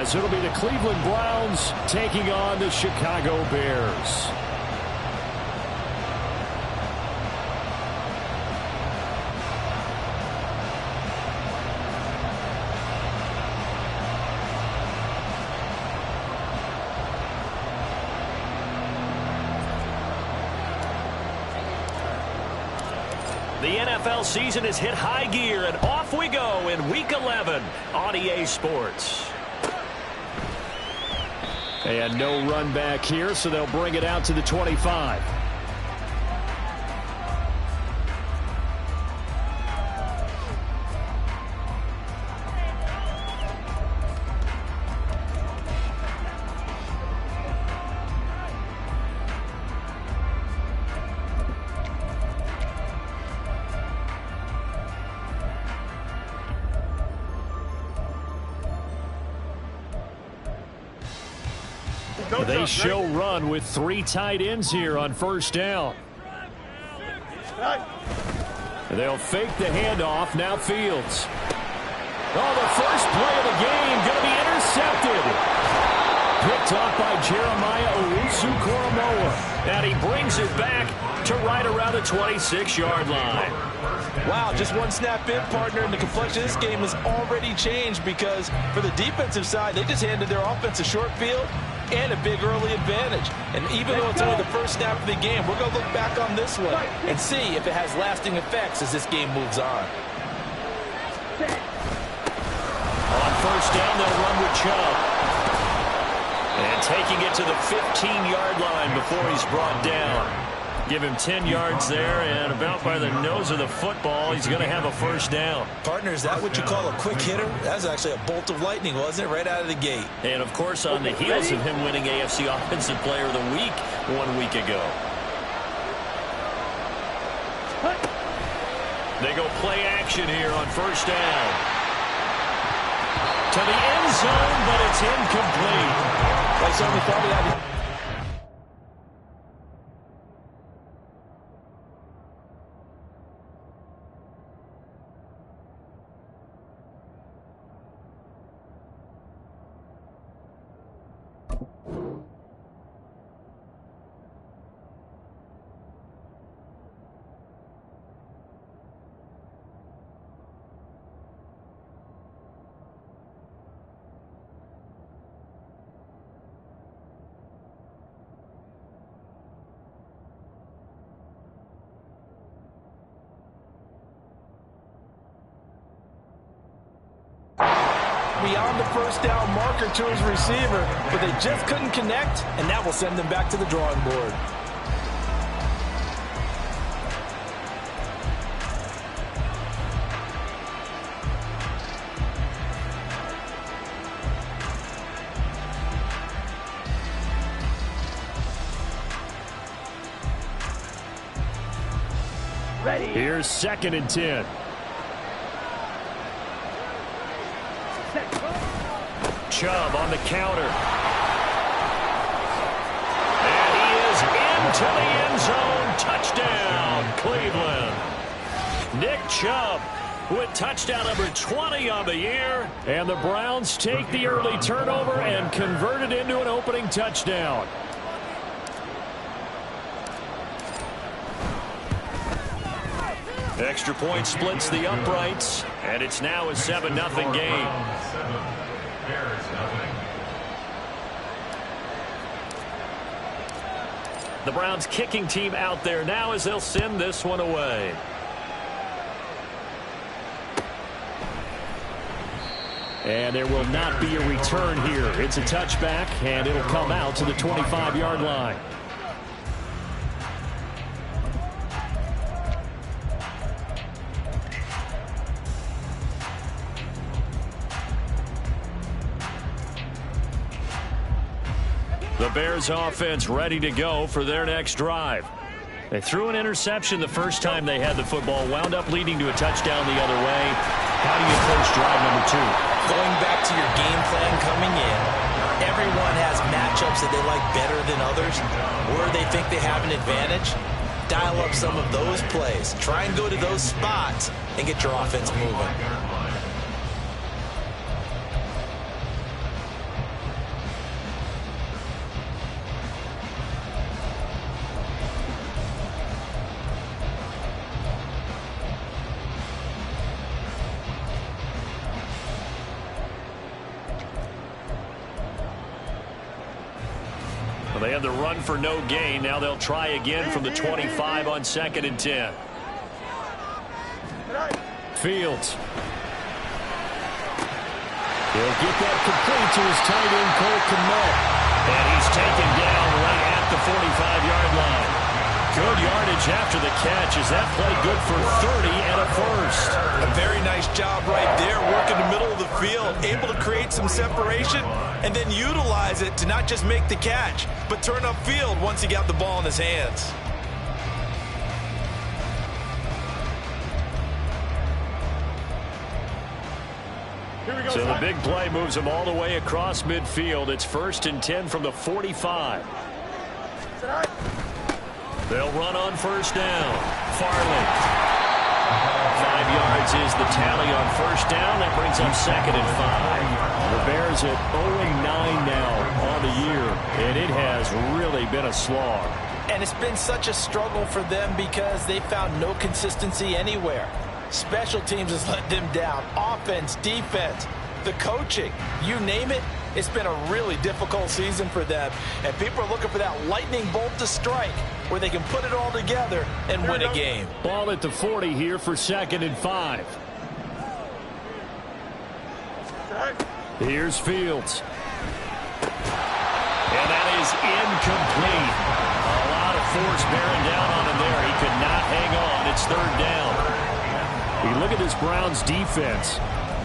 as it'll be the Cleveland Browns taking on the Chicago Bears. The NFL season has hit high gear, and off we go in Week 11 on EA Sports. And no run back here, so they'll bring it out to the 25. They show run with 3 tight ends here on first down. They'll fake the handoff. Now Fields. Oh, the first play of the game going to be intercepted. Picked off by Jeremiah Owusu-Koramoah. And he brings it back to right around the 26-yard line. Wow, just one snap in, partner, and the complexion of this game has already changed because for the defensive side, they just handed their offense a short field and a big early advantage. And even though it's only the first snap of the game, we're going to look back on this one and see if it has lasting effects as this game moves on. On first down, they'll run with Chubb. And taking it to the 15-yard line before he's brought down. Give him 10 yards there, and about by the nose of the football, he's going to have a first down. Partner, is that what you call a quick hitter? That was actually a bolt of lightning, wasn't it? Right out of the gate. And, of course, on the heels of him winning AFC Offensive Player of the Week 1 week ago. They go play action here on first down. To the end zone, but it's incomplete. I certainly thought he had it. Beyond the first down marker to his receiver, but they just couldn't connect, and that will send them back to the drawing board. Ready. Here's 2nd and 10. Chubb on the counter. And he is into the end zone. Touchdown, Cleveland. Nick Chubb with touchdown number 20 on the year. And the Browns take the early turnover and convert it into an opening touchdown. Extra point splits the uprights, and it's now a 7-0 game. The Browns kicking team out there now as they'll send this one away. And there will not be a return here. It's a touchback, and it'll come out to the 25-yard line. The Bears offense ready to go for their next drive. They threw an interception the first time they had the football, wound up leading to a touchdown the other way. How do you approach drive number 2? Going back to your game plan coming in, everyone has matchups that they like better than others, where they think they have an advantage. Dial up some of those plays. Try and go to those spots and get your offense moving. They had the run for no gain. Now they'll try again from the 25 on 2nd and 10. Fields. He'll get that complete to his tight end, Cole Kmet. And he's taken down right at the 45-yard line. Good yardage after the catch. Is that play good for 30 and a first? A very nice job right there, working the middle of the field, able to create some separation, and then utilize it to not just make the catch, but turn upfield once he got the ball in his hands. So the big play moves him all the way across midfield. It's 1st and 10 from the 45. They'll run on 1st down. Farley. 5 yards is the tally on 1st down. That brings up 2nd and 5. The Bears at 0-9 now on the year, and it has really been a slog. And it's been such a struggle for them because they found no consistency anywhere. Special teams has let them down. Offense, defense, the coaching, you name it. It's been a really difficult season for them. And people are looking for that lightning bolt to strike where they can put it all together and win a game. Ball at the 40 here for 2nd and 5. Here's Fields. And that is incomplete. A lot of force bearing down on him there. He could not hang on. It's 3rd down. You look at this Browns defense.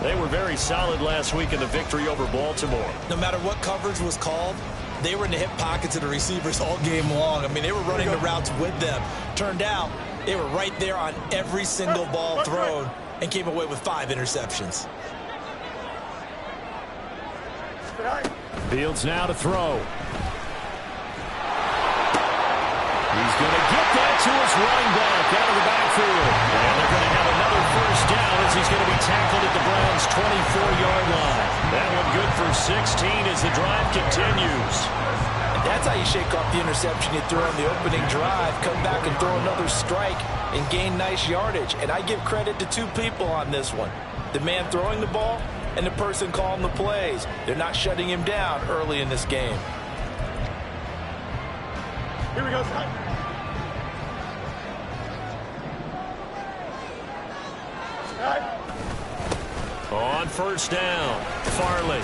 They were very solid last week in the victory over Baltimore. No matter what coverage was called, they were in the hip pockets of the receivers all game long. I mean, they were running the routes with them. Turned out, they were right there on every single ball thrown and came away with 5 interceptions. Fields now to throw. He's going to get that to his running back out of the backfield. And they're going to have another 1st down as he's going to be tackled at the Browns' 24-yard line. That one good for 16 as the drive continues. And that's how you shake off the interception you threw on the opening drive. Come back and throw another strike and gain nice yardage. And I give credit to 2 people on this one. The man throwing the ball and the person calling the plays. They're not shutting him down early in this game. Here we go. On 1st down, Farley.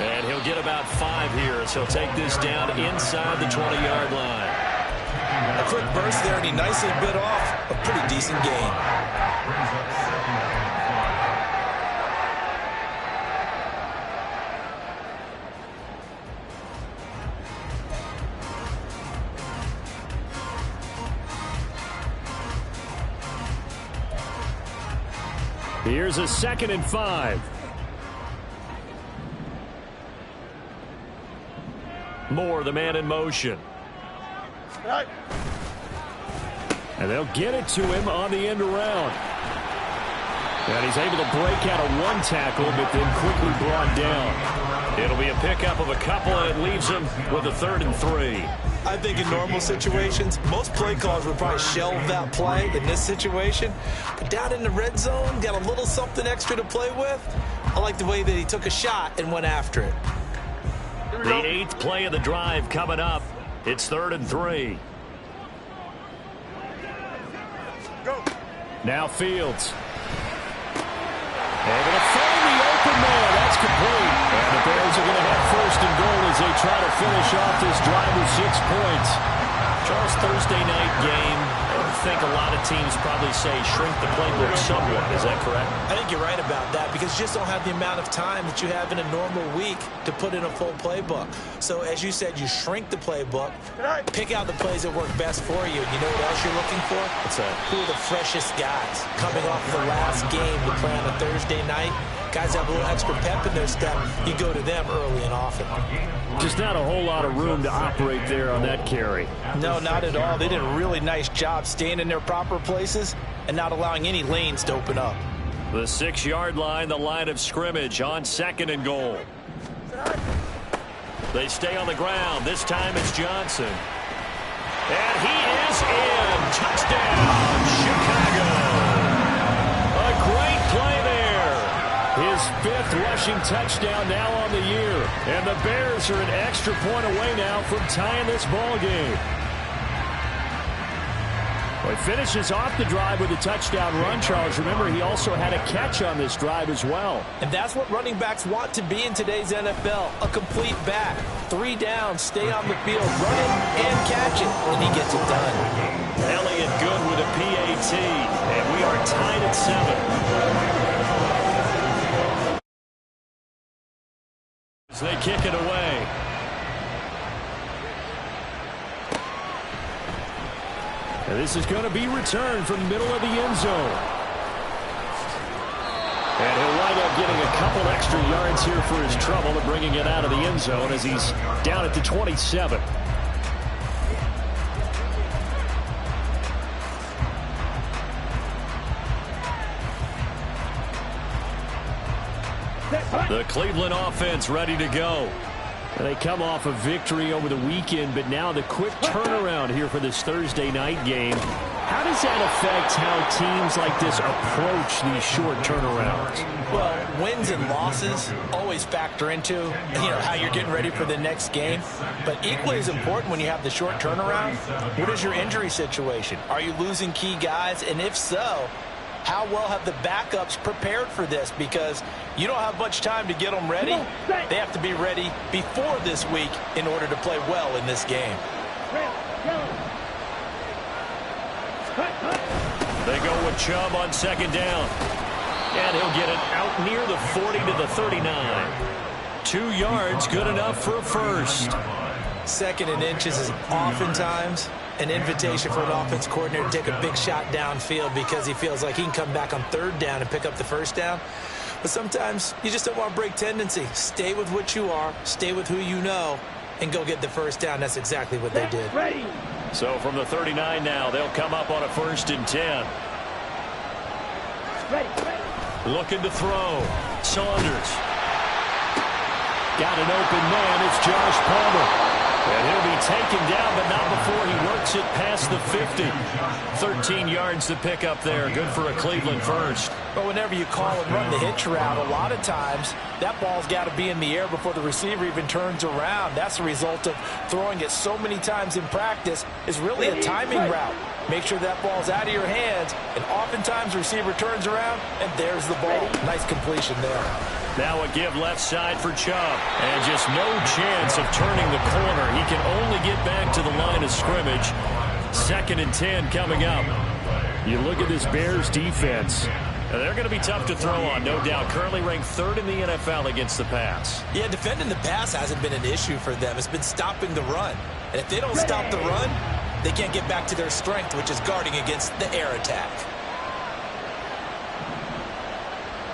And he'll get about 5 here, so he'll take this down inside the 20-yard line. A quick burst there, and he nicely bit off a pretty decent gain. Here's a 2nd and 5. Moore, the man in motion. And they'll get it to him on the end around. And he's able to break out of 1 tackle, but then quickly brought down. It'll be a pickup of a couple, and it leaves him with a 3rd and 3. I think in normal situations, most play callers would probably shelve that play in this situation. But down in the red zone, got a little something extra to play with. I like the way that he took a shot and went after it. The 8th play of the drive coming up. It's 3rd and 3. Go. Now Fields. Able to find the open man. That's complete. And the Bears are going to have 1st and goal as they try to finish off this drive with 6 points. Charles, Thursday night game. I think a lot of teams probably say shrink the playbook somewhat. Is that correct? I think you're right about that because you just don't have the amount of time that you have in a normal week to put in a full playbook. So as you said, you shrink the playbook, pick out the plays that work best for you. And you know what else you're looking for? Who are the freshest guys coming off the last game to play on a Thursday night? Guys have a little extra pep in their step. You go to them early and often. Just not a whole lot of room to operate there on that carry. No, not at all. They did a really nice job staying in their proper places and not allowing any lanes to open up. The 6-yard line, the line of scrimmage on 2nd and goal. They stay on the ground. This time it's Johnson. And he is in. Touchdown, Chicago. A great play there. His 5th 4th rushing touchdown now on the year. And the Bears are an extra point away now from tying this ball game. Well, he finishes off the drive with a touchdown run, Charles. Remember, he also had a catch on this drive as well. And that's what running backs want to be in today's NFL, a complete back. 3 downs, stay on the field, run it and catch it, and he gets it done. Elliott good with a PAT, and we are tied at 7. As they kick it away. And this is going to be returned from the middle of the end zone. And he'll wind up getting a couple extra yards here for his trouble and bringing it out of the end zone as he's down at the 27. The Cleveland offense ready to go. And they come off a victory over the weekend, but now the quick turnaround here for this Thursday night game. How does that affect how teams like this approach these short turnarounds? Well, wins and losses always factor into, how you're getting ready for the next game. But equally as important when you have the short turnaround, what is your injury situation? Are you losing key guys? And if so, how well have the backups prepared for this? Because you don't have much time to get them ready. They have to be ready before this week in order to play well in this game. They go with Chubb on 2nd down. And he'll get it out near the 40 to the 39. 2 yards, good enough for a first. 2nd and inches is oftentimes an invitation for an offense coordinator to take a big shot downfield because he feels like he can come back on 3rd down and pick up the 1st down. But sometimes you just don't want to break tendency. Stay with what you are, stay with who you know, and go get the 1st down. That's exactly what they did. So from the 39 now, they'll come up on a 1st and 10. Looking to throw. Saunders. Got an open man. It's Josh Palmer. And he'll be taken down, but not before he works it past the 50. 13 yards to pick up there. Good for a Cleveland first. But whenever you call and run the hitch route, a lot of times that ball's got to be in the air before the receiver even turns around. That's the result of throwing it so many times in practice. Is really a timing route. Make sure that ball's out of your hands, and oftentimes the receiver turns around, and there's the ball. Nice completion there. Now a give left side for Chubb. And just no chance of turning the corner. He can only get back to the line of scrimmage. 2nd and 10 coming up. You look at this Bears defense. They're going to be tough to throw on, no doubt. Currently ranked 3rd in the NFL against the pass. Yeah, defending the pass hasn't been an issue for them. It's been stopping the run. And if they don't stop the run, they can't get back to their strength, which is guarding against the air attack.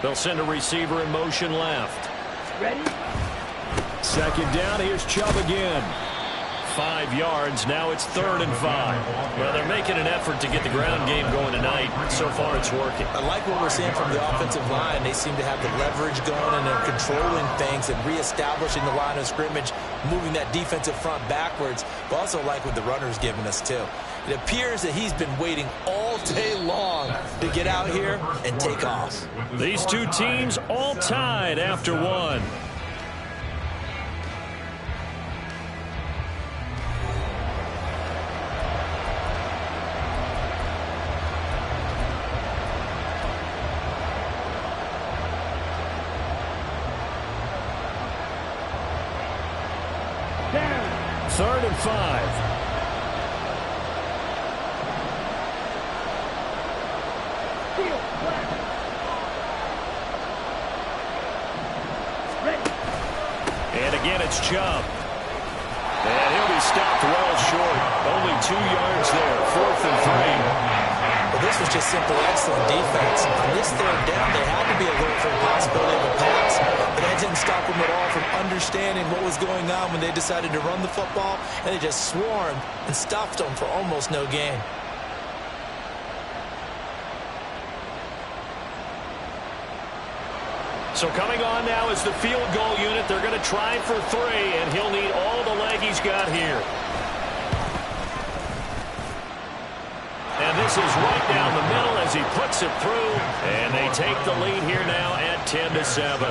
They'll send a receiver in motion left. Ready? 2nd down. Here's Chubb again. 5 yards. Now it's 3rd and 5. Well, they're making an effort to get the ground game going tonight. So far, it's working. I like what we're seeing from the offensive line. They seem to have the leverage going, and they're controlling things and reestablishing the line of scrimmage, moving that defensive front backwards. But also like what the runner's giving us, too. It appears that he's been waiting all day long to get out here and take off. These two teams all tied after one. Third and 5. And again, it's Chubb. And he'll be stopped well short. Only 2 yards there. 4th and 3. Well, this was just simply excellent defense. On this 3rd down, they had to be alert for the possibility of a pass. But that didn't stop them at all from understanding what was going on when they decided to run the football. And they just swarmed and stopped them for almost no gain. So coming on now is the field goal unit. They're going to try for 3, and he'll need all the leg he's got here. And this is right down the middle as he puts it through. And they take the lead here now at 10-7.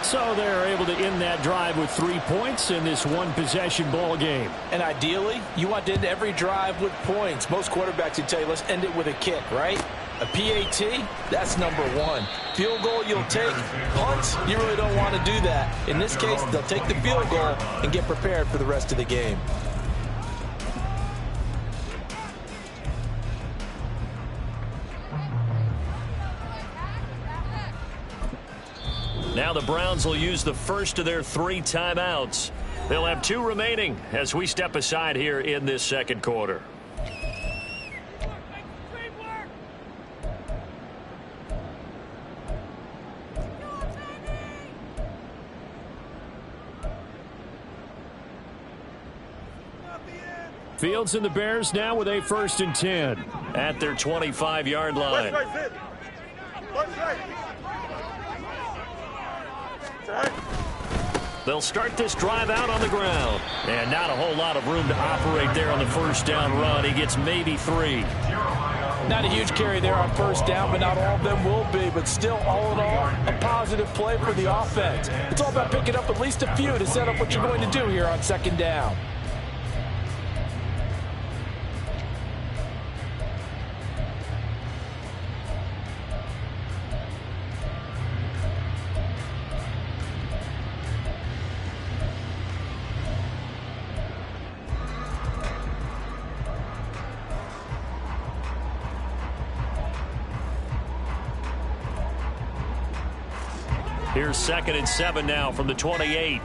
So they're able to end that drive with 3 points in this one-possession ball game. And ideally, you want to end every drive with points. Most quarterbacks would tell you, let's end it with a kick, right? A PAT, that's number one. Field goal you'll take. Punts, you really don't want to do that. In this case, they'll take the field goal and get prepared for the rest of the game. Now the Browns will use the first of their 3 timeouts. They'll have 2 remaining as we step aside here in this second quarter. Fields and the Bears now with a 1st and 10. At their 25-yard line. They'll start this drive out on the ground. And not a whole lot of room to operate there on the first down run. He gets maybe 3. Not a huge carry there on first down, but not all of them will be. But still, all in all, a positive play for the offense. It's all about picking up at least a few to set up what you're going to do here on second down. Here's 2nd and 7 now from the 28.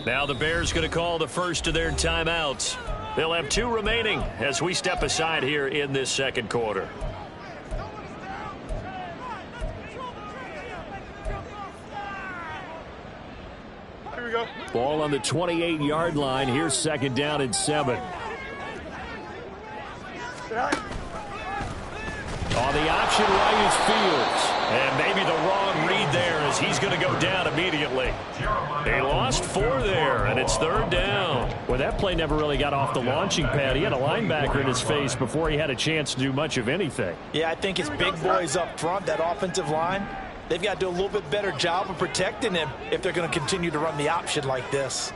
Now the Bears going to call the first of their timeouts. They'll have 2 remaining as we step aside here in this second quarter. Here we go. Ball on the 28-yard line. Here's 2nd down and 7. On the option right is Fields. And maybe the wrong read there as he's going to go down immediately. They lost 4 there, and it's 3rd down. Well, that play never really got off the launching pad. He had a linebacker in his face before he had a chance to do much of anything. Yeah, I think it's big boys up front, that offensive line. They've got to do a little bit better job of protecting him if they're going to continue to run the option like this.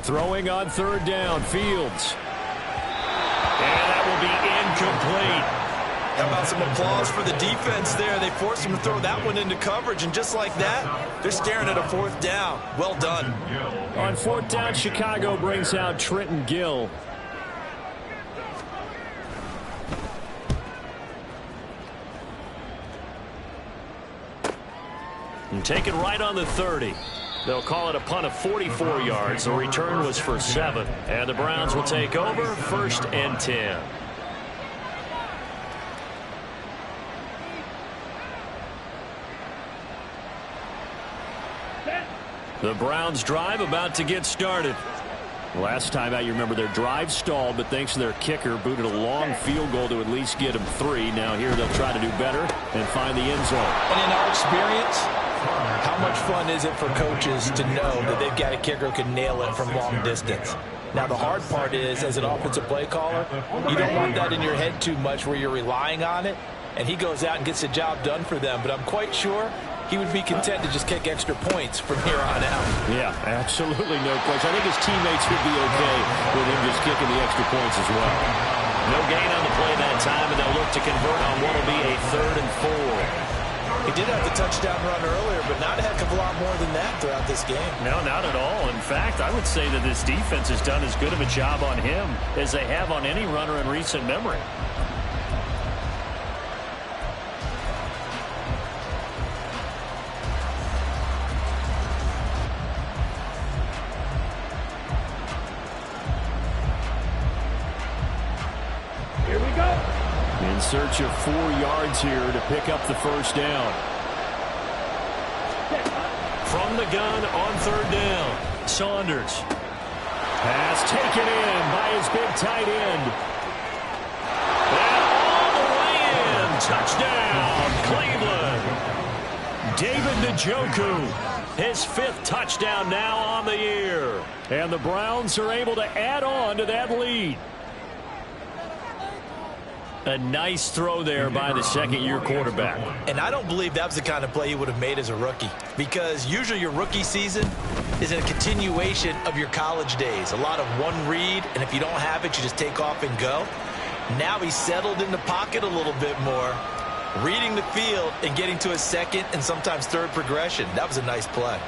Throwing on 3rd down, Fields. And that will be incomplete. How about some applause for the defense there? They forced him to throw that one into coverage, and just like that, they're staring at a 4th down. Well done. On 4th down, Chicago brings out Trenton Gill. And take it right on the 30. They'll call it a punt of 44 yards. The return was for 7. And the Browns will take over 1st and 10. The Browns drive about to get started. Last time out, you remember their drive stalled, but thanks to their kicker, booted a long field goal to at least get them 3. Now here they'll try to do better and find the end zone. And in our experience, how much fun is it for coaches to know that they've got a kicker who can nail it from long distance? Now, the hard part is, as an offensive play caller, you don't want that in your head too much where you're relying on it, and he goes out and gets the job done for them. But I'm quite sure he would be content to just kick extra points from here on out. Yeah, absolutely no question. I think his teammates would be okay with him just kicking the extra points as well. No gain on the play that time, and they'll look to convert on what will be a 3rd and 4. He did have the touchdown run earlier, but not a heck of a lot more than that throughout this game. No, not at all. In fact, I would say that this defense has done as good of a job on him as they have on any runner in recent memory. Here we go. In search of 4 yards here to pick up the 1st down. From the gun on 3rd down, Saunders. Pass taken in by his big tight end. And all the way in. Touchdown, Cleveland. David Njoku. His 5th touchdown now on the year. And the Browns are able to add on to that lead. A nice throw there by the second-year quarterback. And I don't believe that was the kind of play he would have made as a rookie, because usually your rookie season is a continuation of your college days. A lot of one read, and if you don't have it, you just take off and go. Now he's settled in the pocket a little bit more, reading the field and getting to a second and sometimes third progression. That was a nice play.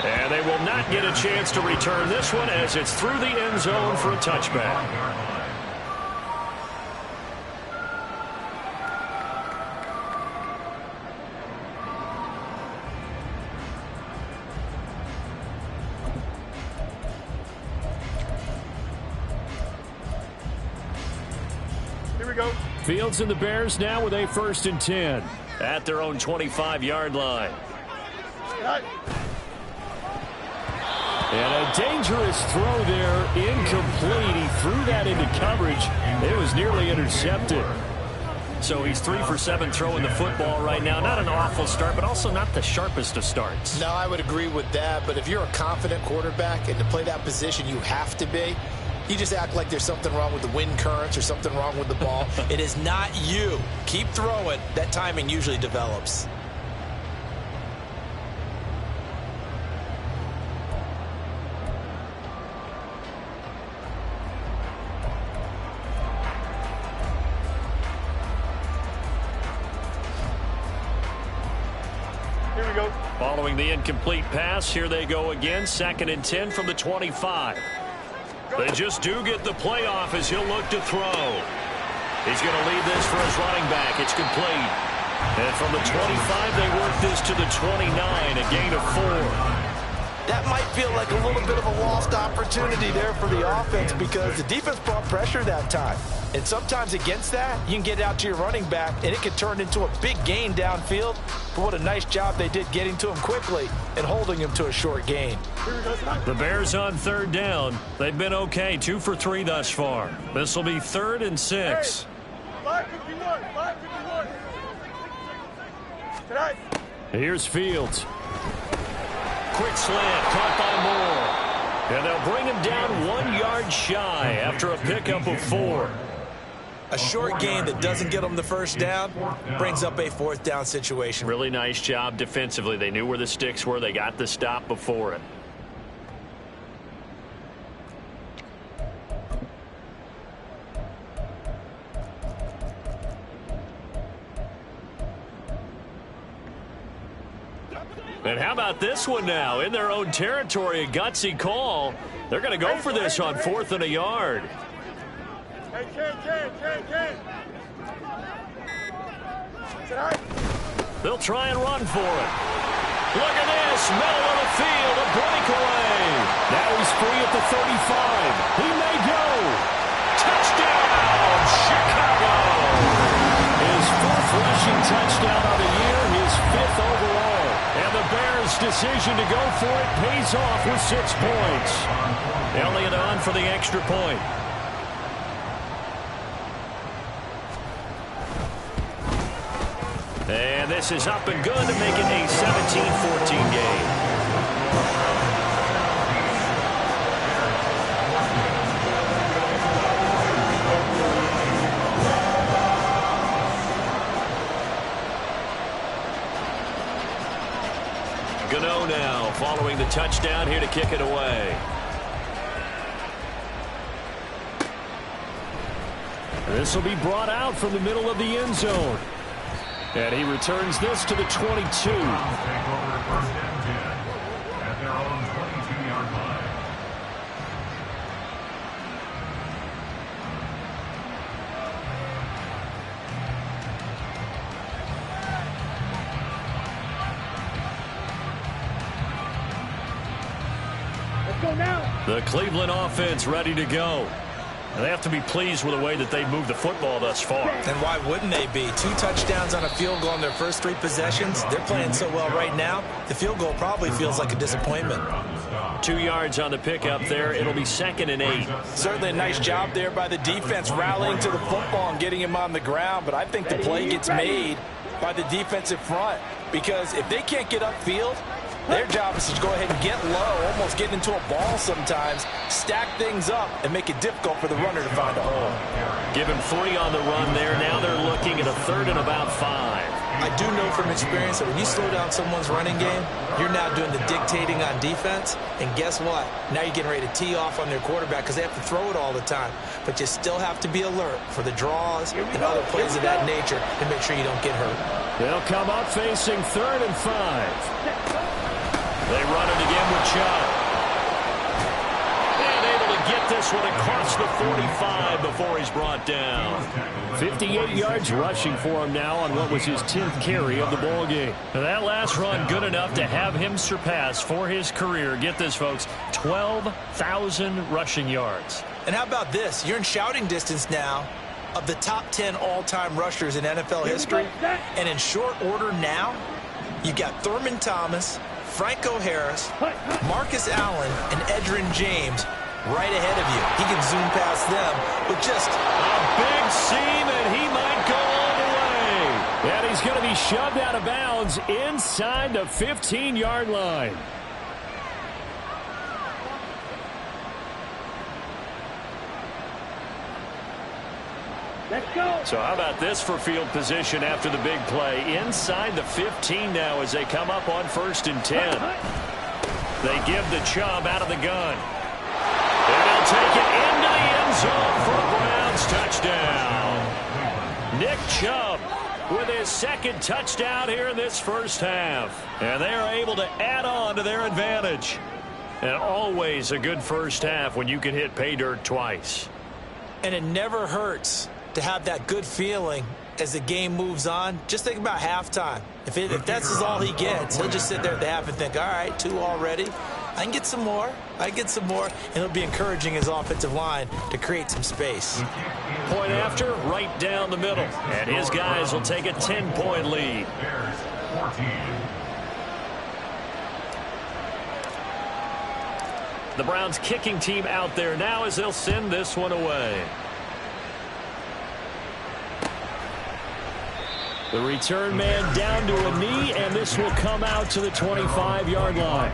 And they will not get a chance to return this one as it's through the end zone for a touchback. Here we go. Fields and the Bears now with a 1st and 10. At their own 25-yard line. And a dangerous throw there, incomplete. He threw that into coverage. It was nearly intercepted. So he's 3 for 7 throwing the football right now. Not an awful start, but also not the sharpest of starts. No, I would agree with that. But if you're a confident quarterback and to play that position, you have to be. You just act like there's something wrong with the wind currents or something wrong with the ball. It is not you. Keep throwing. That timing usually develops. Here we go. Following the incomplete pass, here they go again. 2nd and 10 from the 25. They just do get the playoff as he'll look to throw. He's going to lead this for his running back. It's complete. And from the 25, they work this to the 29, a gain of 4. That might feel like a little bit of a lost opportunity there for the offense because the defense brought pressure that time. And sometimes against that, you can get out to your running back, and it can turn into a big gain downfield. But what a nice job they did getting to him quickly and holding him to a short gain. The Bears on 3rd down. They've been okay, 2 for 3 thus far. This will be 3rd and 6. 551, 551. Tonight. Here's Fields. Quick slant, caught by Moore. And they'll bring him down 1 yard shy after a pickup of 4. A short gain that doesn't get them the first down brings up a 4th down situation. Really nice job defensively. They knew where the sticks were. They got the stop before it. And how about this one now? In their own territory, a gutsy call. They're going to go for this on 4th and a yard. Hey, Ken. Tonight. They'll try and run for it. Look at this. Middle of the field, a breakaway. Now he's free at the 35. He may go. Touchdown, Chicago. His 4th rushing touchdown of the year, his 5th overall. And the Bears' decision to go for it pays off with 6 points. Elliott on for the extra point. And this is up and good to make it a 17-14 game. Gano now following the touchdown here to kick it away. This will be brought out from the middle of the end zone. And he returns this to the 22. Let's go now. The Cleveland offense ready to go. And they have to be pleased with the way that they've moved the football thus far. And why wouldn't they be? 2 touchdowns on a field goal in their first 3 possessions. They're playing so well right now, the field goal probably feels like a disappointment. 2 yards on the pickup there. It'll be 2nd and 8. Certainly a nice job there by the defense rallying to the football and getting him on the ground. But I think the play gets made by the defensive front. Because if they can't get upfield, Their job is to go ahead and get low, almost get into a ball sometimes, stack things up, and make it difficult for the runner to find a hole. Give him 3 on the run there. Now they're looking at a 3rd and about 5. I do know from experience that when you slow down someone's running game, you're now doing the dictating on defense. And guess what? Now you're getting ready to tee off on their quarterback because they have to throw it all the time. But you still have to be alert for the draws and other plays of that nature to make sure you don't get hurt. They'll come up facing 3rd and 5. They run it again with Chubb. And able to get this one across the 45 before he's brought down. 58 yards rushing for him now on what was his 10th carry of the ball game. Now that last run good enough to have him surpass for his career, get this folks, 12,000 rushing yards. And how about this? You're in shouting distance now of the top 10 all-time rushers in NFL history. And in short order now, you got Thurman Thomas, Franco Harris, Marcus Allen, and Edgerrin James right ahead of you. He can zoom past them with just a big seam, and he might go all the way. And he's going to be shoved out of bounds inside the 15-yard line. Let's go. So how about this for field position after the big play? Inside the 15 now as they come up on 1st and 10. They give the Chubb out of the gun. And they'll take it into the end zone for a Browns touchdown. Nick Chubb with his 2nd touchdown here in this first half. And they are able to add on to their advantage. And always a good first half when you can hit pay dirt twice. And it never hurts to have that good feeling as the game moves on. Just think about halftime. If that's all he gets, he'll just sit there at the half and think, all right, 2 already. I can get some more. I can get some more. And he'll be encouraging his offensive line to create some space. Point after, right down the middle. And his guys will take a 10-point lead. The Browns kicking team out there now as they'll send this one away. The return man down to a knee, and this will come out to the 25-yard line.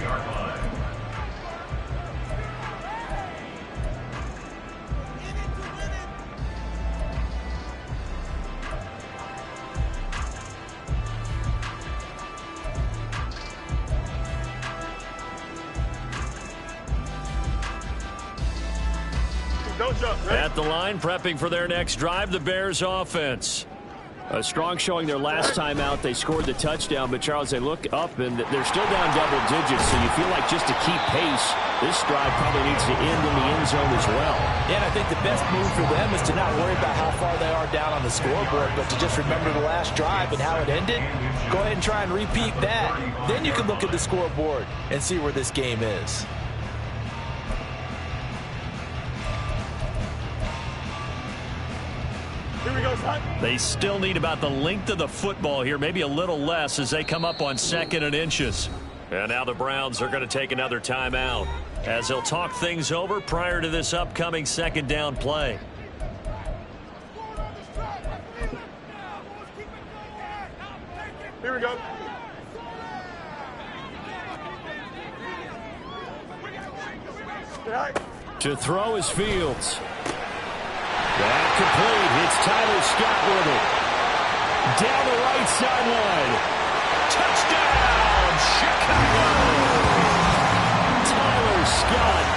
At the line, prepping for their next drive, the Bears offense. A strong showing their last time out. They scored the touchdown, but Charles, they look up and they're still down double digits, so you feel like just to keep pace, this drive probably needs to end in the end zone as well. Yeah, and I think the best move for them is to not worry about how far they are down on the scoreboard, but to just remember the last drive and how it ended. Go ahead and try and repeat that. Then you can look at the scoreboard and see where this game is. Here we go, son. They still need about the length of the football here, maybe a little less as they come up on 2nd and inches. And now the Browns are going to take another timeout as they'll talk things over prior to this upcoming 2nd down play. Here we go. To throw is Fields. That complete. It's Tyler Scott with it. Down the right sideline. Touchdown, Chicago! Tyler Scott.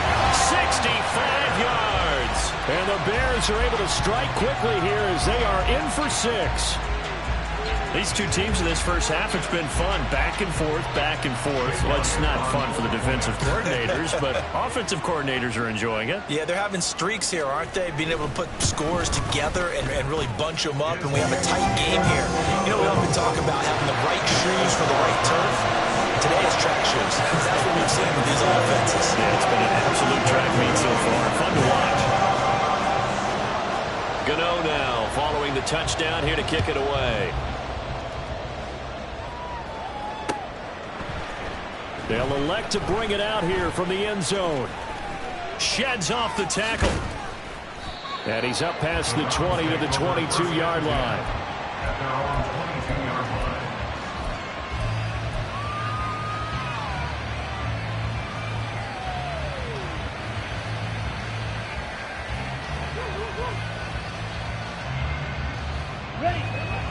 65 yards. And the Bears are able to strike quickly here as they are in for 6. These two teams in this first half, it's been fun. Back and forth, back and forth. Well, it's not fun for the defensive coordinators, but offensive coordinators are enjoying it. Yeah, they're having streaks here, aren't they? Being able to put scores together and really bunch them up, and we have a tight game here. You know, we often talk about having the right shoes for the right turf. Today is track shoes. That's what we've seen with these offenses. Yeah, it's been an absolute track meet so far. Fun to watch. Gano now following the touchdown here to kick it away. They'll elect to bring it out here from the end zone. Sheds off the tackle. And he's up past the 20 to the 22-yard line.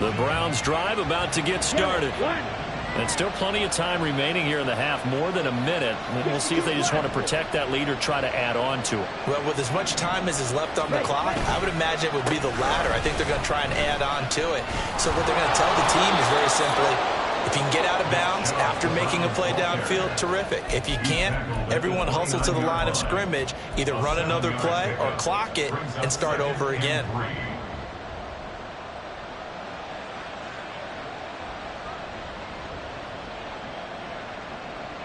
The Browns drive about to get started. And still plenty of time remaining here in the half, more than a minute. We'll see if they just want to protect that lead or try to add on to it. Well, with as much time as is left on the clock, I would imagine it would be the latter. I think they're going to try and add on to it. So what they're going to tell the team is very simply, if you can get out of bounds after making a play downfield, terrific. If you can't, everyone hustle to the line of scrimmage, either run another play or clock it and start over again.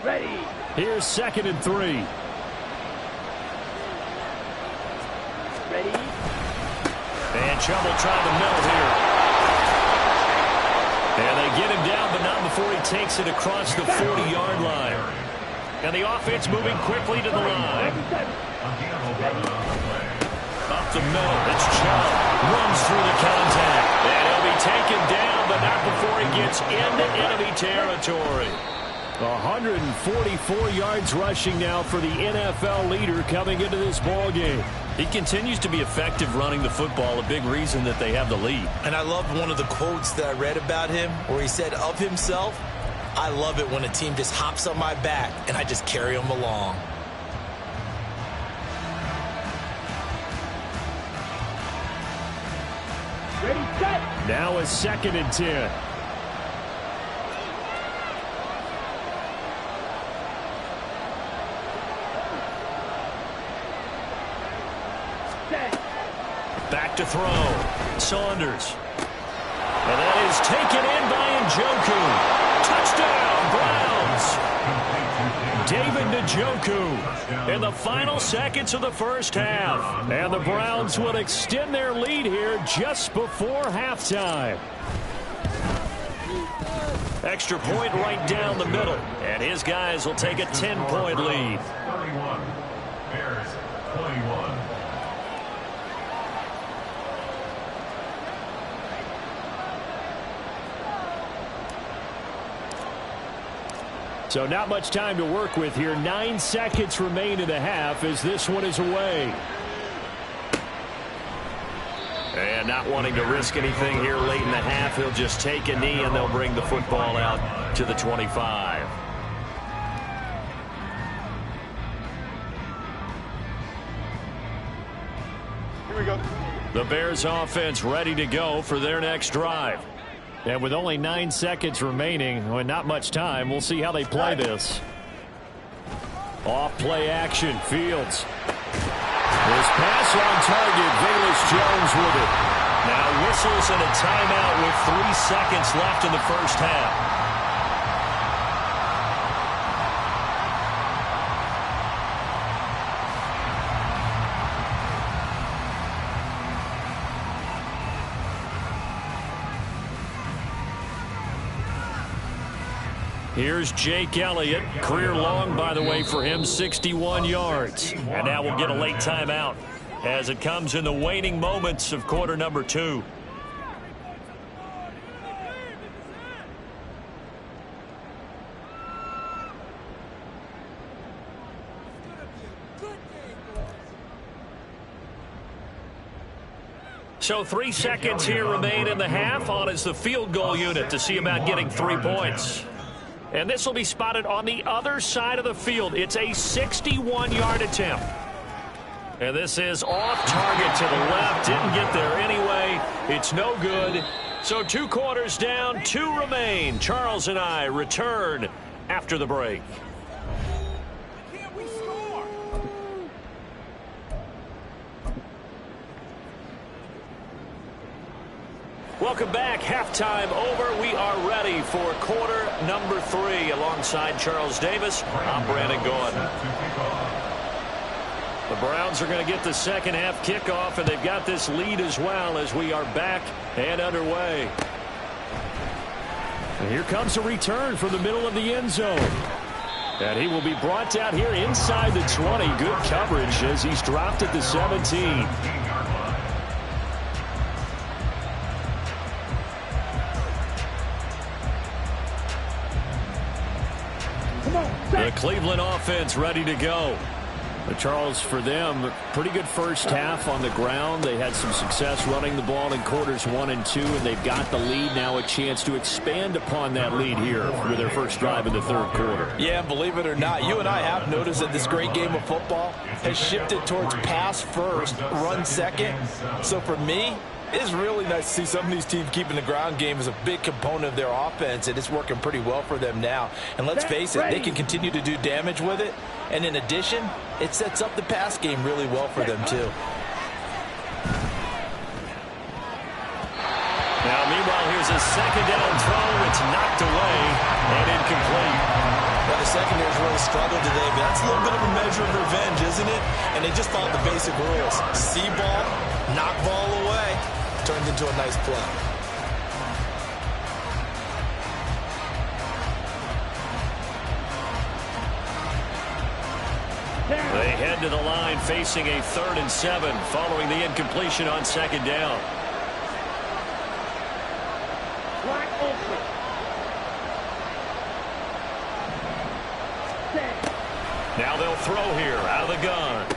Ready. Here's 2nd and 3. Ready. And Chubb trying to melt here. And they get him down, but not before he takes it across the 40-yard line. And the offense moving quickly to the line. Up the middle, it's Chubb. Runs through the contact. And he'll be taken down, but not before he gets into enemy territory. 144 yards rushing now for the NFL leader coming into this ball game. He continues to be effective running the football, a big reason that they have the lead. And I loved one of the quotes that I read about him where he said of himself, I love it when a team just hops on my back and I just carry them along. Ready, set. Now a 2nd and 10. Back to throw. Saunders. And that is taken in by Njoku. Touchdown, Browns. David Njoku in the final seconds of the first half. And the Browns will extend their lead here just before halftime. Extra point right down the middle. And his guys will take a 10-point lead. 31. Bears 21. So not much time to work with here. 9 seconds remain in the half as this one is away. And not wanting to risk anything here late in the half, he'll just take a knee and they'll bring the football out to the 25. Here we go. The Bears offense ready to go for their next drive. And with only 9 seconds remaining, and not much time, we'll see how they play this. Off play action, Fields. This pass on target, Velus-Jones with it. Now whistles and a timeout with 3 seconds left in the first half. Here's Jake Elliott. Career long, by the way, for him, 61 yards. And now we'll get a late timeout as it comes in the waning moments of quarter number 2. So 3 seconds here remain in the half. On is the field goal unit to see about getting 3 points. And this will be spotted on the other side of the field. It's a 61-yard attempt. And this is off target to the left. Didn't get there anyway. It's no good. So 2 quarters down, 2 remain. Charles and I return after the break. Welcome back. Halftime over. We are ready for quarter number 3. Alongside Charles Davis, I'm Brandon Gordon. The Browns are going to get the second half kickoff, and they've got this lead as well as we are back and underway. And here comes a return from the middle of the end zone. And he will be brought down here inside the 20. Good coverage as he's dropped at the 17. The Cleveland offense ready to go. But Charles, for them, pretty good first half on the ground. They had some success running the ball in quarters 1 and 2, and they've got the lead now, a chance to expand upon that lead here with their first drive in the third quarter. Yeah, believe it or not, you and I have noticed that this great game of football has shifted towards pass first, run second. So for me, it's really nice to see some of these teams keeping the ground game as a big component of their offense, and it's working pretty well for them now. And let's face it, they can continue to do damage with it. And in addition, it sets up the pass game really well for them, too. Now, meanwhile, here's a second down throw. It's knocked away and incomplete. Well, the secondary's really struggled today, but that's a little bit of a measure of revenge, isn't it? And they just followed the basic rules. See ball, knock ball away. Turned into a nice play. They head to the line facing a 3rd and 7 following the incompletion on second down. Now they'll throw here out of the gun.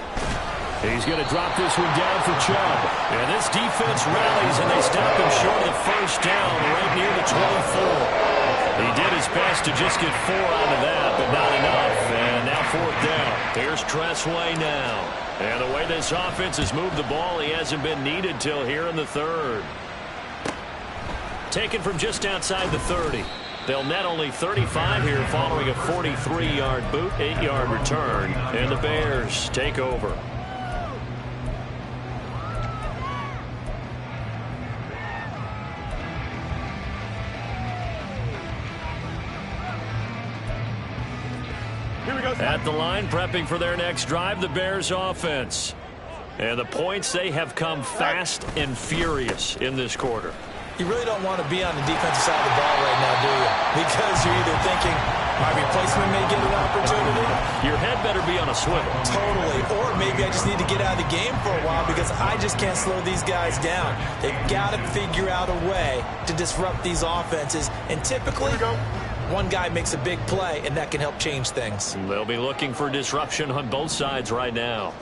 He's going to drop this one down for Chubb. And this defense rallies, and they stop him short of the first down right near the 24. He did his best to just get 4 out of that, but not enough. And now 4th down. Here's Tressway now. And the way this offense has moved the ball, he hasn't been needed till here in the 3rd. Taken from just outside the 30. They'll net only 35 here following a 43-yard boot, 8-yard return. And the Bears take over. At the line, prepping for their next drive, the Bears offense. And the points, they have come fast and furious in this quarter. You really don't want to be on the defensive side of the ball right now, do you? Because you're either thinking, my replacement may get an opportunity. Your head better be on a swivel. Totally. Or maybe I just need to get out of the game for a while because I just can't slow these guys down. They've got to figure out a way to disrupt these offenses. And typically, one guy makes a big play, and that can help change things. They'll be looking for disruption on both sides right now.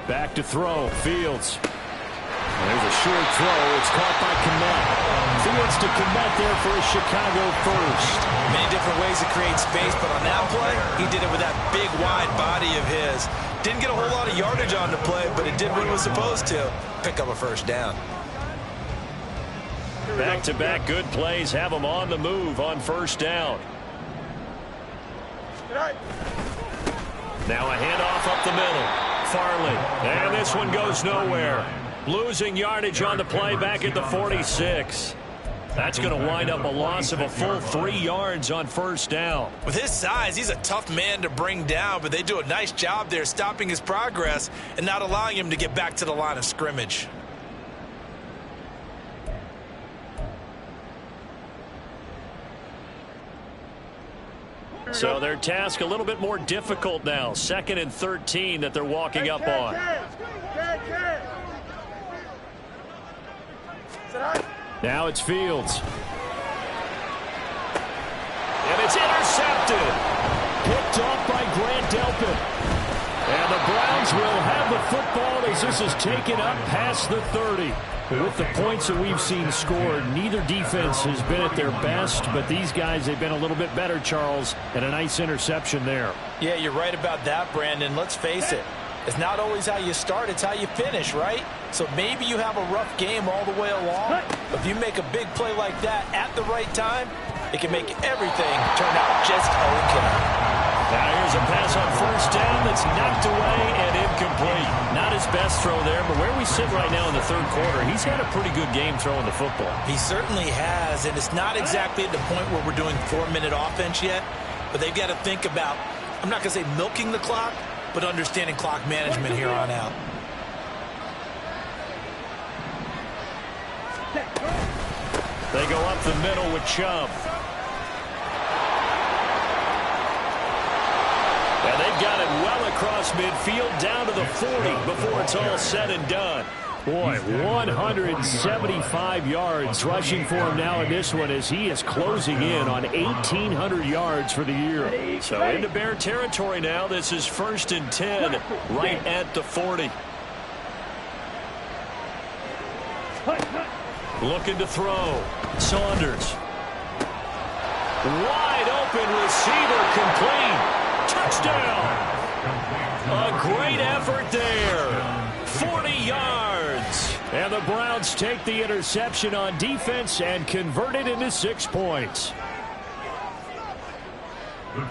Back to throw. Fields. There's a short throw. It's caught by Kmet. Fields to Kmet there for a Chicago first. Many different ways to create space, but on that play, he did it with that big, wide body of his. Didn't get a whole lot of yardage on the play, but it did what it was supposed to. Pick up a first down. Back-to-back good plays have them on the move on first down. Now a handoff up the middle. Farley. And this one goes nowhere. Losing yardage on the play back at the 46. That's going to wind up a loss of a full 3 yards on first down. With his size, he's a tough man to bring down, but they do a nice job there stopping his progress and not allowing him to get back to the line of scrimmage. So their task a little bit more difficult now. 2nd and 13 that they're walking up on. Now it's Fields. And it's intercepted. Picked off by Grant Delpit. And the Browns will have the football as this is taken up past the 30. With the points that we've seen scored, neither defense has been at their best, but these guys, they've been a little bit better, Charles, and a nice interception there. Yeah, you're right about that, Brandon. Let's face it. It's not always how you start, it's how you finish, right? So maybe you have a rough game all the way along, but if you make a big play like that at the right time, it can make everything turn out just okay. Now here's a pass on first down that's knocked away and incomplete. Not his best throw there, but where we sit right now in the 3rd quarter, he's had a pretty good game throwing the football. He certainly has, and it's not exactly at the point where we're doing 4-minute offense yet, but they've got to think about, I'm not going to say milking the clock, but understanding clock management here on out. They go up the middle with Chubb. And they've got it well across midfield down to the 40 before it's all said and done. Boy, 175 yards rushing for him now in this one as he is closing in on 1,800 yards for the year. So into Bear territory now. This is 1st and 10 right at the 40. Looking to throw. Saunders. Wide open receiver complete. Touchdown. A great effort there. 40 yards. And the Browns take the interception on defense and convert it into 6 points.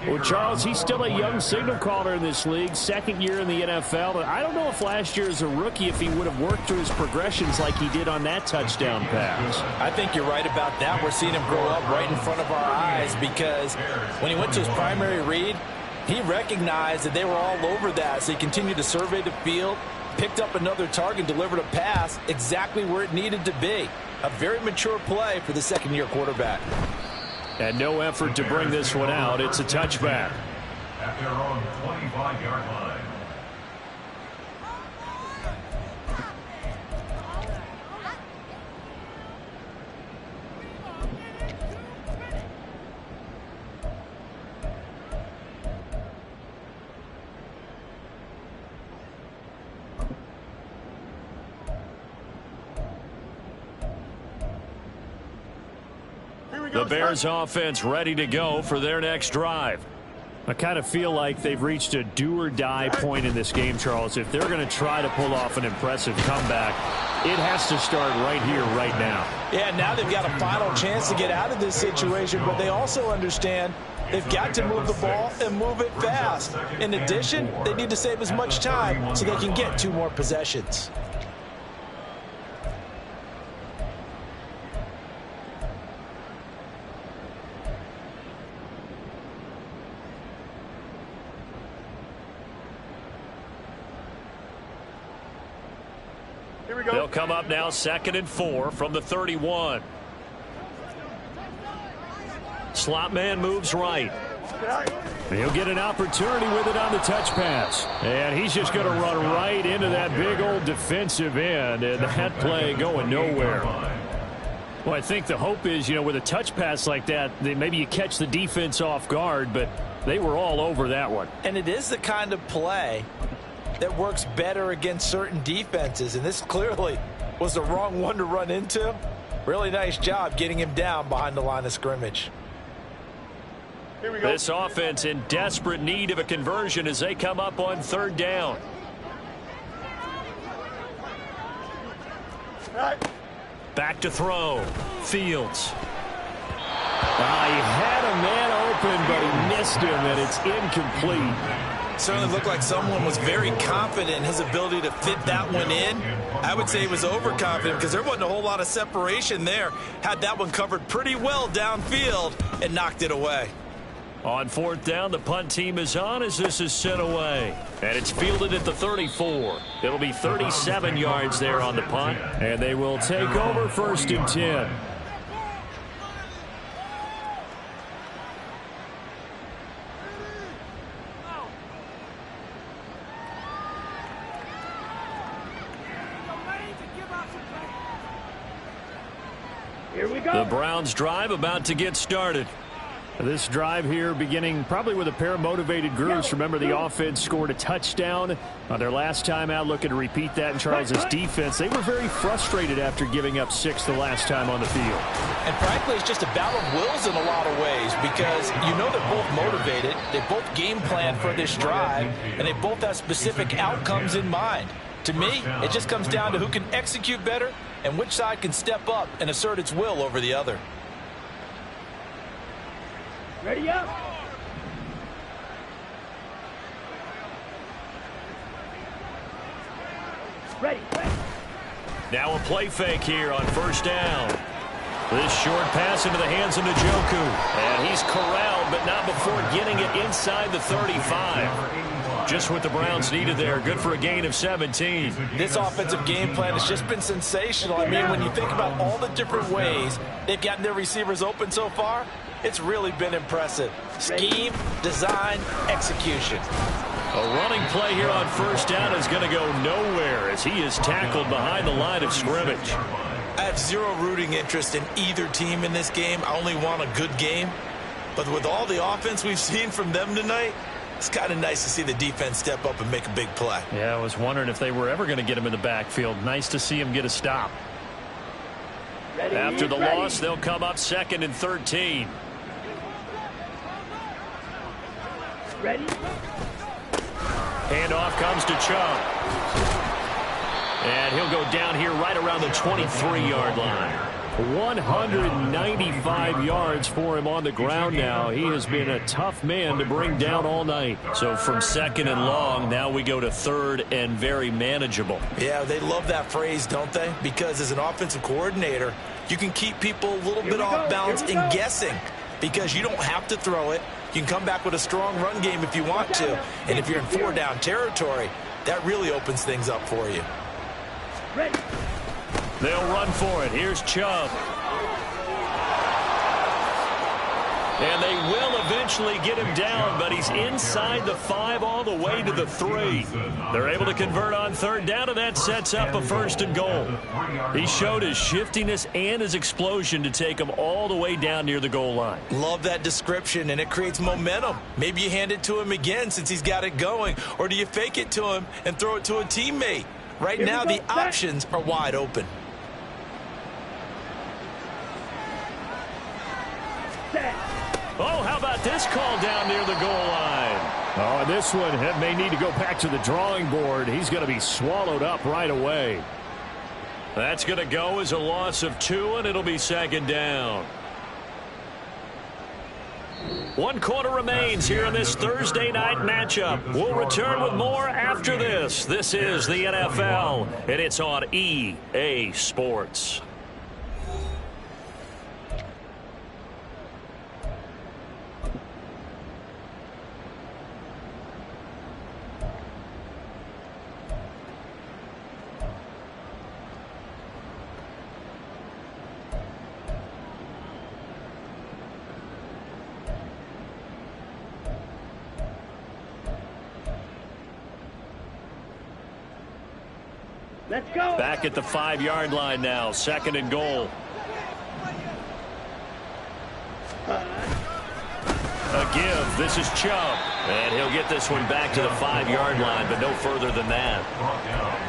Well, Charles, he's still a young signal caller in this league, 2nd year in the NFL. I don't know if last year as a rookie if he would have worked through his progressions like he did on that touchdown pass. I think you're right about that. We're seeing him grow up right in front of our eyes because when he went to his primary read, he recognized that they were all over that, so he continued to survey the field, picked up another target, delivered a pass exactly where it needed to be. A very mature play for the 2nd-year quarterback. And no effort to bring this one out. It's a touchback. At their own 25-yard line. The Bears offense ready to go for their next drive. I kind of feel like they've reached a do-or-die point in this game, Charles. If they're going to try to pull off an impressive comeback, it has to start right here, right now. Yeah, now they've got a final chance to get out of this situation, but they also understand they've got to move the ball and move it fast. In addition, they need to save as much time so they can get 2 more possessions. They'll come up now 2nd and 4 from the 31. Slot man moves right. He'll get an opportunity with it on the touch pass. And he's just going to run right into that big old defensive end. And that play going nowhere. Well, I think the hope is, with a touch pass like that, maybe you catch the defense off guard, but they were all over that one. And it is the kind of play that works better against certain defenses, and this clearly was the wrong one to run into. Really nice job getting him down behind the line of scrimmage. Here we go. This offense in desperate need of a conversion as they come up on 3rd down. Back to throw. Fields. He had a man open, but he missed him, and it's incomplete. Certainly looked like someone was very confident in his ability to fit that one in. I would say he was overconfident because there wasn't a whole lot of separation there. Had that one covered pretty well downfield and knocked it away. On 4th down, the punt team is on as this is sent away. And it's fielded at the 34. It'll be 37 yards there on the punt. And they will take over 1st and 10. Here we go. The Browns drive about to get started. This drive here beginning probably with a pair of motivated groups. Remember, the offense scored a touchdown on their last time out. Looking to repeat that in Charles's defense. They were very frustrated after giving up 6 the last time on the field. And frankly, it's just a battle of wills in a lot of ways because they're both motivated. They both game plan for this drive, and they both have specific outcomes in mind. To me, it just comes down to who can execute better and which side can step up and assert its will over the other. Ready up. Ready. Now a play fake here on 1st down. This short pass into the hands of Njoku. And he's corralled, but not before getting it inside the 35. Just what the Browns needed there. Good for a gain of 17. This offensive game plan has just been sensational. I mean, when you think about all the different ways they've gotten their receivers open so far, it's really been impressive. Scheme, design, execution. A running play here on first down is going to go nowhere as he is tackled behind the line of scrimmage. I have zero rooting interest in either team in this game. I only want a good game. But with all the offense we've seen from them tonight, it's kind of nice to see the defense step up and make a big play. Yeah, I was wondering if they were ever going to get him in the backfield. Nice to see him get a stop. Ready, After the loss, they'll come up 2nd and 13. Ready? Handoff comes to Chubb. And he'll go down here right around the 23-yard line. 195 yards for him on the ground now. He has been a tough man to bring down all night. So from 2nd and long, now we go to 3rd and very manageable. Yeah, they love that phrase, don't they? Because as an offensive coordinator, you can keep people a little bit off balance and guessing because you don't have to throw it. You can come back with a strong run game if you want to. And if you're in 4-down territory, that really opens things up for you. Ready. They'll run for it. Here's Chubb. And they will eventually get him down, but he's inside the 5 all the way to the 3. They're able to convert on 3rd down, and that sets up a 1st and goal. He showed his shiftiness and his explosion to take him all the way down near the goal line. Love that description, and it creates momentum. Maybe you hand it to him again since he's got it going, or do you fake it to him and throw it to a teammate? Right now, the options are wide open. Oh, how about this call down near the goal line? Oh, and this one may need to go back to the drawing board. He's going to be swallowed up right away. That's going to go as a loss of 2, and it'll be 2nd down. 1 quarter remains here in this Thursday night matchup. We'll return with more after this. This is the NFL, and it's on EA Sports. Let's go. Back at the 5-yard line now, 2nd and goal. A give. This is Chubb. And he'll get this one back to the 5-yard line, but no further than that.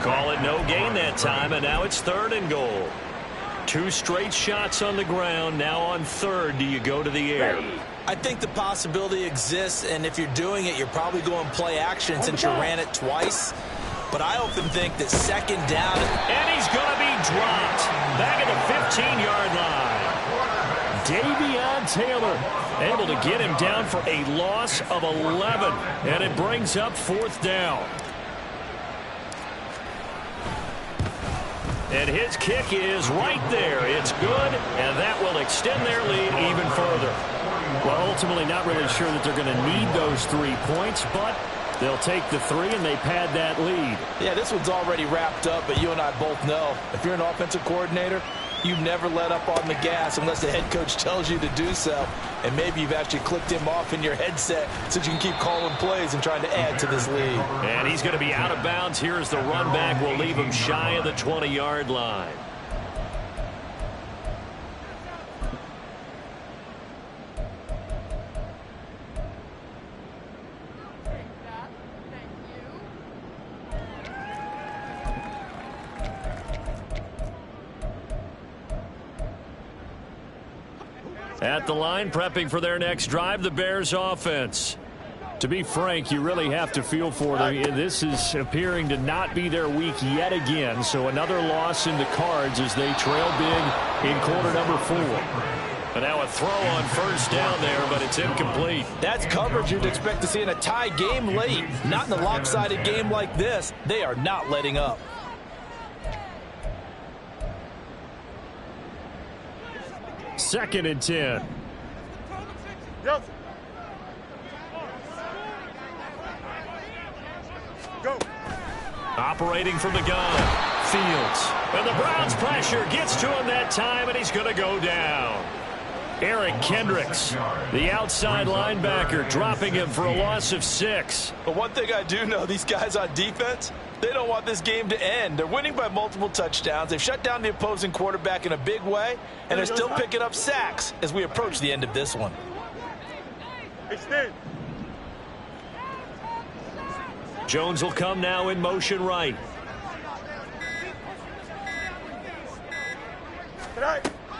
Call it no gain that time, and now it's 3rd and goal. 2 straight shots on the ground. Now on 3rd, do you go to the air? I think the possibility exists, and if you're doing it, you're probably going play action since you ran it twice. But I often think that 2nd down. And he's going to be dropped. Back at the 15-yard line. Davion Taylor able to get him down for a loss of 11. And it brings up 4th down. And his kick is right there. It's good, and that will extend their lead even further. Well, ultimately not really sure that they're going to need those 3 points, but they'll take the 3 and they pad that lead. Yeah, this one's already wrapped up, but you and I both know if you're an offensive coordinator, you never let up on the gas unless the head coach tells you to do so. And maybe you've actually clicked him off in your headset so you can keep calling plays and trying to add to this lead. And he's going to be out of bounds. Here's the run back. We'll leave him shy of the 20-yard line. At the line, prepping for their next drive, the Bears offense. To be frank, you really have to feel for them. This is appearing to not be their week yet again. So another loss in the cards as they trail big in quarter number 4. And now a throw on 1st down there, but it's incomplete. That's coverage you'd expect to see in a tie game late. Not in a lopsided game like this. They are not letting up. Second and 10. Go. Go. Operating from the gun, Fields. And the Browns' pressure gets to him that time, and he's going to go down. Eric Kendricks, the outside linebacker, dropping him for a loss of 6. But one thing I do know, these guys on defense, they don't want this game to end. They're winning by multiple touchdowns. They've shut down the opposing quarterback in a big way, and they're still picking up sacks as we approach the end of this one. Extend. Jones will come now in motion right.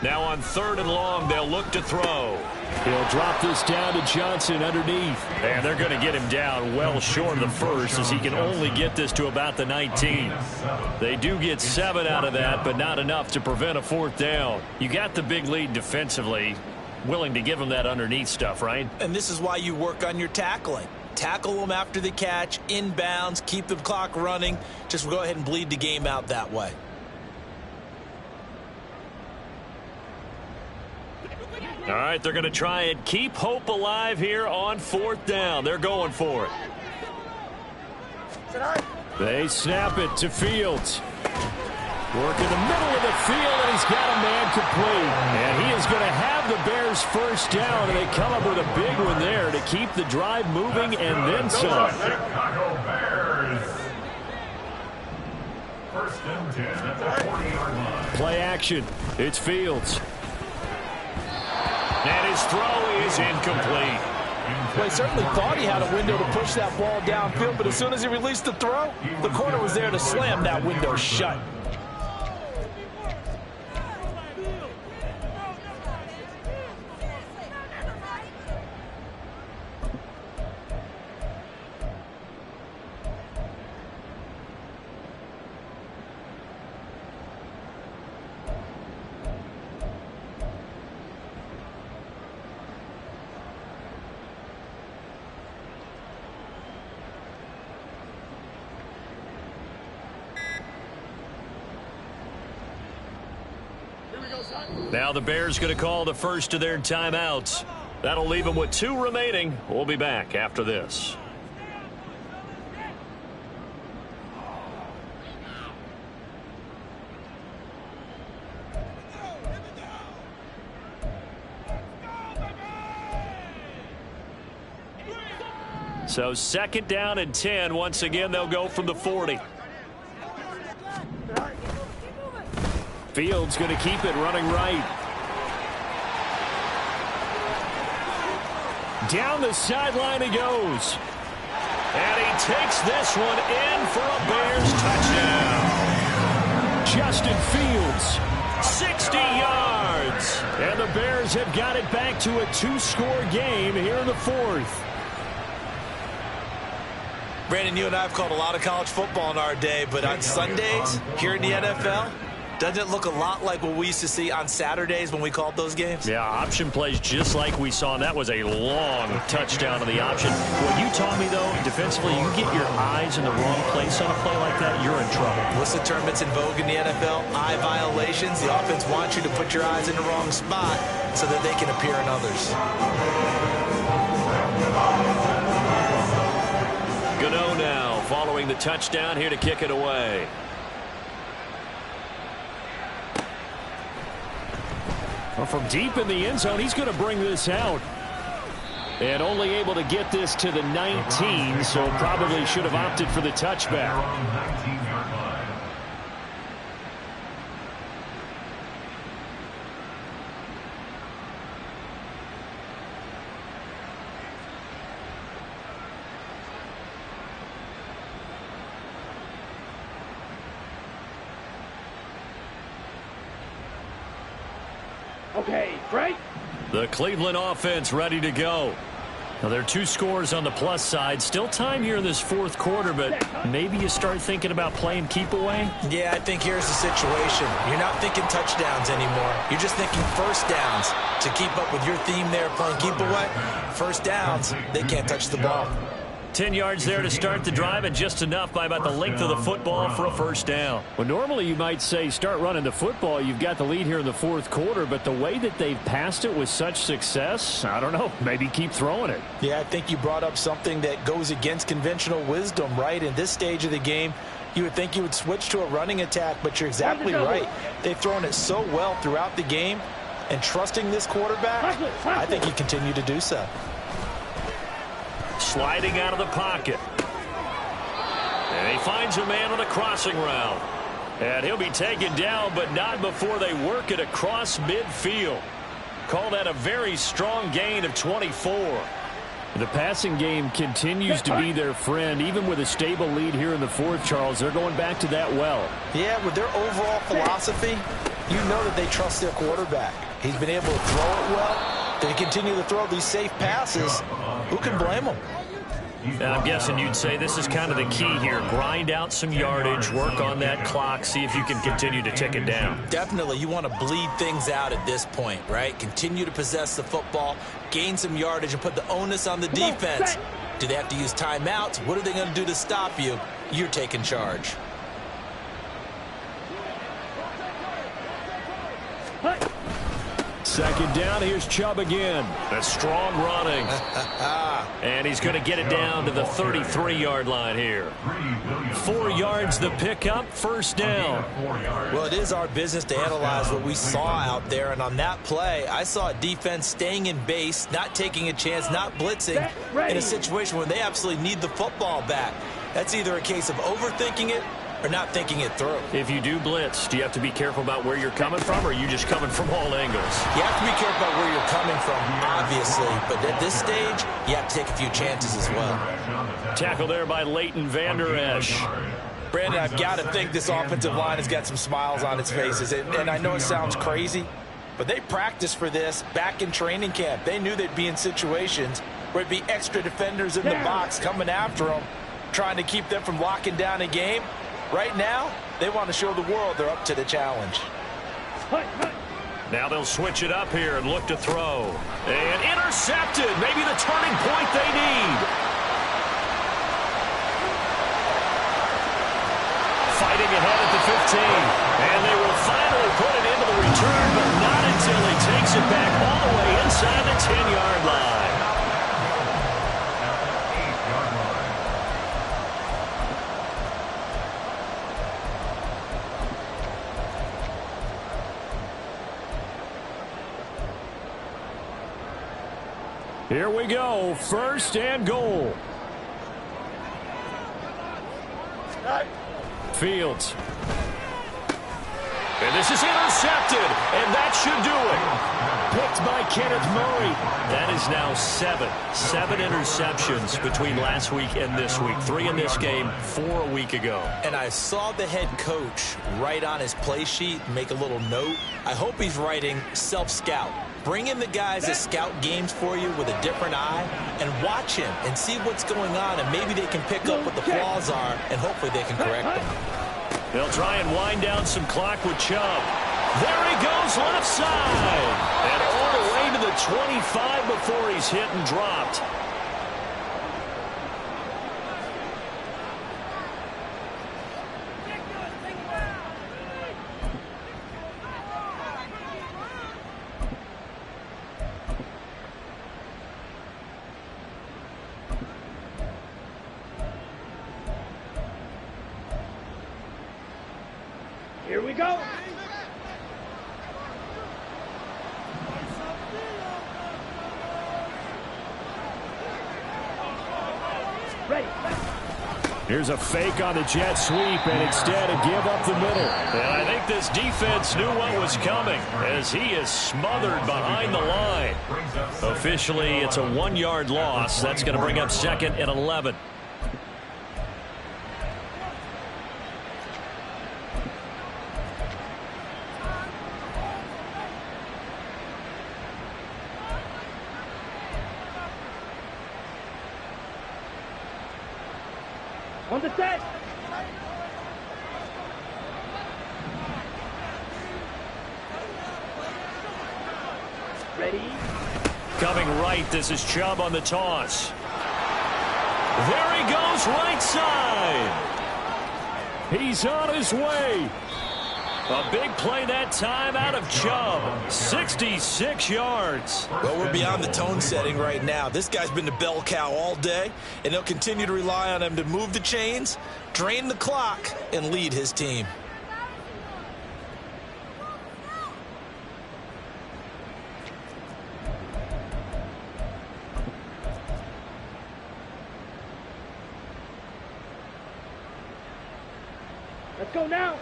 Now on 3rd and long, they'll look to throw. He'll drop this down to Johnson underneath. And they're going to get him down well short of the first, as he can only get this to about the 19. They do get 7 out of that, but not enough to prevent a 4th down. You got the big lead defensively. Willing to give him that underneath stuff, right? And this is why you work on your tackling. Tackle them after the catch, inbounds, keep the clock running. Just go ahead and bleed the game out that way. All right, they're going to try and keep hope alive here on 4th down. They're going for it. They snap it to Fields. Work in the middle of the field, and he's got a man complete. And he is going to have the Bears 1st down, and they come up with a big one there to keep the drive moving and then some. Chicago Bears. 1st and 10 at the 40-yard line. Play action. It's Fields. And his throw is incomplete. Well, he certainly thought he had a window to push that ball downfield, but as soon as he released the throw, the corner was there to slam that window shut. Now the Bears going to call the first of their timeouts. That'll leave them with 2 remaining. We'll be back after this. So 2nd down and 10. Once again, they'll go from the 40. Fields going to keep it running right. Down the sideline he goes. And he takes this one in for a Bears touchdown. Justin Fields. 60 yards. And the Bears have got it back to a 2-score game here in the 4th. Brandon, you and I have called a lot of college football in our day, but on Sundays here in the NFL, doesn't it look a lot like what we used to see on Saturdays when we called those games? Yeah, option plays just like we saw, and that was a long touchdown on the option. What you taught me, though, defensively, you get your eyes in the wrong place on a play like that, you're in trouble. What's the term that's in vogue in the NFL? Eye violations. The offense wants you to put your eyes in the wrong spot so that they can appear in others. Gano now following the touchdown here to kick it away. Well, from deep in the end zone, he's going to bring this out. And only able to get this to the 19, so probably should have opted for the touchback. Okay, Frank. The Cleveland offense ready to go. Now, there are 2 scores on the plus side. Still time here in this 4th quarter, but maybe you start thinking about playing keep away? Yeah, I think here's the situation. You're not thinking touchdowns anymore. You're just thinking 1st downs to keep up with your theme there, playing keep away. 1st downs, they can't touch the ball. 10 yards there to start the drive, and just enough by about the length of the football for a 1st down. Well, normally you might say start running the football. You've got the lead here in the 4th quarter, but the way that they've passed it with such success, I don't know, maybe keep throwing it. Yeah, I think you brought up something that goes against conventional wisdom, right? In this stage of the game, you would think you would switch to a running attack, but you're exactly right. They've thrown it so well throughout the game. and trusting this quarterback, I think he continued to do so. Sliding out of the pocket. And he finds a man on a crossing route. And he'll be taken down, but not before they work it across midfield. Call that a very strong gain of 24. The passing game continues to be their friend. Even with a stable lead here in the fourth, Charles, they're going back to that well. Yeah, with their overall philosophy, you know that they trust their quarterback. He's been able to throw it well. They continue to throw these safe passes. Who can blame them? I'm guessing you'd say this is kind of the key here. Grind out some yardage, work on that clock, see if you can continue to tick it down. Definitely, you want to bleed things out at this point, right? Continue to possess the football, gain some yardage, and put the onus on the defense. Do they have to use timeouts? What are they going to do to stop you? You're taking charge. Second down, here's Chubb again. A strong running. And he's going to get it down to the 33-yard line here. 4 yards the pickup, first down. Well, it is our business to analyze what we saw out there, and on that play, I saw a defense staying in base, not taking a chance, not blitzing, in a situation where they absolutely need the football back. That's either a case of overthinking it or not thinking it through. If you do blitz, do you have to be careful about where you're coming from, or are you just coming from all angles? You have to be careful about where you're coming from, obviously, but at this stage, you have to take a few chances as well. Tackle there by Leighton Vander Esch. Brandon, I've got to think this offensive line has got some smiles on its faces, and I know it sounds crazy, but they practiced for this back in training camp. They knew they'd be in situations where it'd be extra defenders in the box coming after them, trying to keep them from locking down a game. Right now, they want to show the world they're up to the challenge. Now they'll switch it up here and look to throw. And intercepted. Maybe the turning point they need. Fighting ahead at the 15. And they will finally put it into the return, but not until he takes it back all the way inside the 10-yard line. Here we go, first and goal. Fields. And this is intercepted, and that should do it. Picked by Kenneth Murray. That is now 7 interceptions between last week and this week. 3 in this game, 4 a week ago. And I saw the head coach write on his play sheet, make a little note. I hope he's writing self-scout. Bring in the guys that scout games for you with a different eye and watch him and see what's going on, and maybe they can pick up what the flaws are, and hopefully they can correct them. They'll try and wind down some clock with Chubb. There he goes, left side. And all the way to the 25 before he's hit and dropped. Here we go. Ready. Here's a fake on the jet sweep, and instead a give up the middle. And I think this defense knew what was coming as he is smothered behind the line. Officially, it's a 1-yard loss. That's going to bring up second and 11. On the set. Ready. Coming right, this is Chubb on the toss. There he goes, right side. He's on his way. A big play that time out of Chubb. 66 yards. Well, we're beyond the tone setting right now. This guy's been the bell cow all day, and they'll continue to rely on him to move the chains, drain the clock, and lead his team. go now.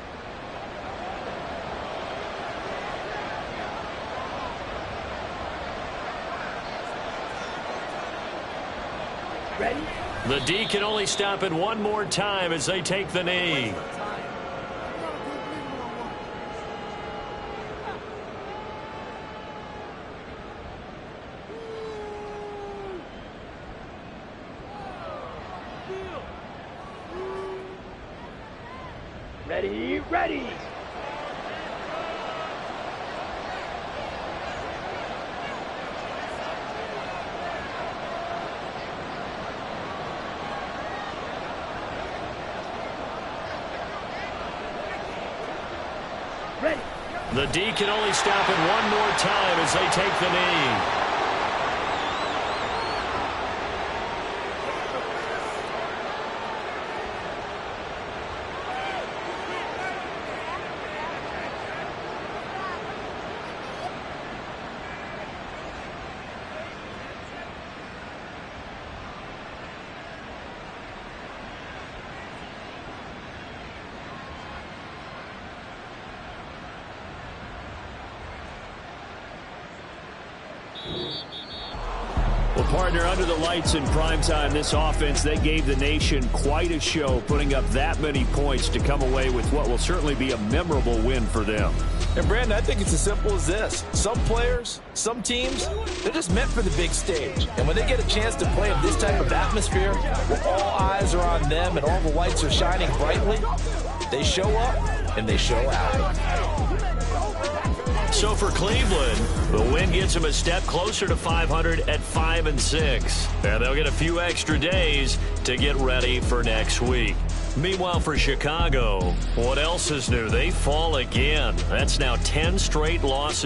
Ready? The D can only stop it one more time as they take the knee. Ready, ready. Ready. The D can only stop it one more time as they take the knee. Well, partner, under the lights in primetime, this offense, they gave the nation quite a show, putting up that many points to come away with what will certainly be a memorable win for them. And, Brandon, I think it's as simple as this. Some players, some teams, they're just meant for the big stage. And when they get a chance to play in this type of atmosphere, where all eyes are on them and all the lights are shining brightly, they show up and they show out. So for Cleveland, the win gets them a step closer to 500 at 5-6. And they'll get a few extra days to get ready for next week. Meanwhile, for Chicago, what else is new? They fall again. That's now 10 straight losses.